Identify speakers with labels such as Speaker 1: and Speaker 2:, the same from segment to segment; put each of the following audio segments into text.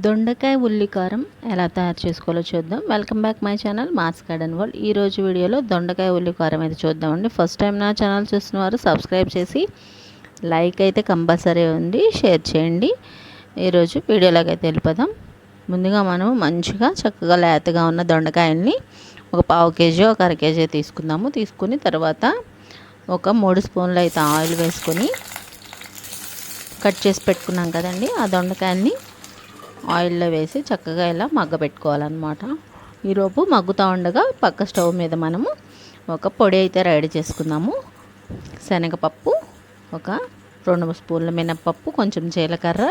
Speaker 1: దొండకాయ ఉల్లి కారం ఎలా తయారు చేసుకోవాలో చూద్దాం. Welcome back my channel MOS garden world. ఈరోజు వీడియోలో దొండకాయ ఉల్లి కారం అయితే చూద్దామండి. ఫస్ట్ టైం నా ఛానల్ చూస్తున్న వారు సబ్స్క్రైబ్ చేసి లైక్ అయితే కంపల్సరీ ఉంది, షేర్ చేయండి. ఈరోజు వీడియోలోకి అయితే వెళ్ళిపోదాం. ముందుగా మనం మంచిగా చక్కగా లేతగా ఉన్న దొండకాయల్ని ఒక పావు కేజీ ఒక అర కేజీ తీసుకుందాము. తీసుకుని తర్వాత ఒక 3 స్పూన్లు అయితే ఆయిల్ వేసుకొని కట్ చేసి పెట్టుకున్నాం కదండి, ఆ దొండకాయల్ని ఆయిల్లో వేసి చక్కగా ఇలా మగ్గబెట్టుకోవాలన్నమాట. ఈలోపు మగ్గుతూ ఉండగా పక్క స్టవ్ మీద మనము ఒక పొడి అయితే రెడీ చేసుకుందాము. శనగపప్పు ఒక 2 స్పూన్ల మినప్పప్పు, కొంచెం జీలకర్ర,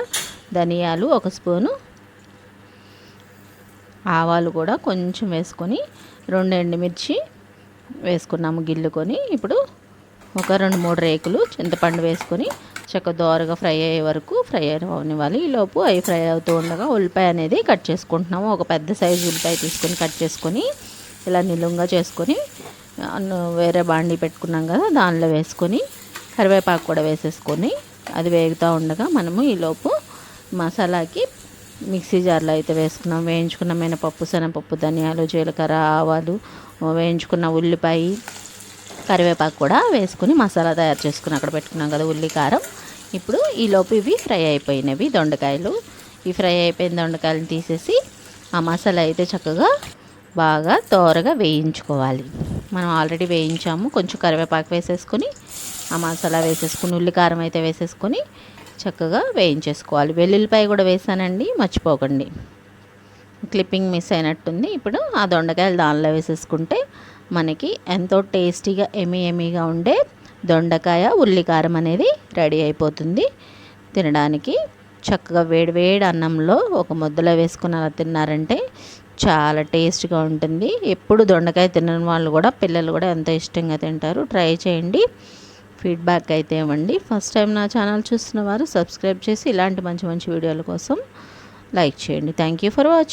Speaker 1: ధనియాలు 1 స్పూను, ఆవాలు కూడా కొంచెం వేసుకొని 2 ఎండుమిర్చి వేసుకున్నాము గిల్లుకొని. ఇప్పుడు ఒక 2-3 రేకులు చింతపండు వేసుకొని చక్కగా దోరగా ఫ్రై అయ్యే వరకు ఫ్రై అవనివ్వాలి. ఈలోపు అవి ఫ్రై అవుతూ ఉండగా ఉల్లిపాయ అనేది కట్ చేసుకుంటున్నాము. ఒక పెద్ద సైజు ఉల్లిపాయ తీసుకొని కట్ చేసుకొని ఇలా నిలువుగా చేసుకొని వేరే బాండీ పెట్టుకున్నాం కదా, దానిలో వేసుకొని కరివేపాకు కూడా వేసేసుకొని అది వేగుతూ ఉండగా మనము ఈలోపు మసాలాకి మిక్సీ జార్లో అయితే వేసుకున్నాం. వేయించుకున్న మినపప్పు, శనగపప్పు, ధనియాలు, జీలకర్ర, ఆవాలు, వేయించుకున్న ఉల్లిపాయ, కరివేపాకు కూడా వేసుకుని మసాలా తయారు చేసుకుని అక్కడ పెట్టుకున్నాం కదా ఉల్లి కారం. ఇప్పుడు ఈలోపు ఇవి ఫ్రై అయిపోయినవి దొండకాయలు. ఈ ఫ్రై అయిపోయిన దొండకాయలను తీసేసి ఆ మసాలా అయితే చక్కగా బాగా దోరగా వేయించుకోవాలి. మనం ఆల్రెడీ వేయించాము. కొంచెం కరివేపాకు వేసేసుకొని ఆ మసాలా వేసేసుకుని ఉల్లి కారం అయితే వేసేసుకొని చక్కగా వేయించేసుకోవాలి. వెల్లుల్లిపాయ కూడా వేసానండి, మర్చిపోకండి, క్లిప్పింగ్ మిస్ అయినట్టుంది. ఇప్పుడు ఆ దొండకాయలు దానిలో వేసేసుకుంటే మనకి ఎంతో టేస్టీగా ఎమీగా ఉండే దొండకాయ ఉల్లి కారం అనేది రెడీ అయిపోతుంది. తినడానికి చక్కగా వేడి అన్నంలో ఒక ముద్దలో వేసుకుని అలా తిన్నారంటే చాలా టేస్ట్గా ఉంటుంది. ఎప్పుడు దొండకాయ తినని వాళ్ళు కూడా, పిల్లలు కూడా ఎంతో ఇష్టంగా తింటారు. ట్రై చేయండి, ఫీడ్బ్యాక్ అయితే ఇవ్వండి. ఫస్ట్ టైం నా ఛానల్ చూస్తున్న వారు సబ్స్క్రైబ్ చేసి ఇలాంటి మంచి వీడియోల కోసం లైక్ చేయండి. Thank you for watching.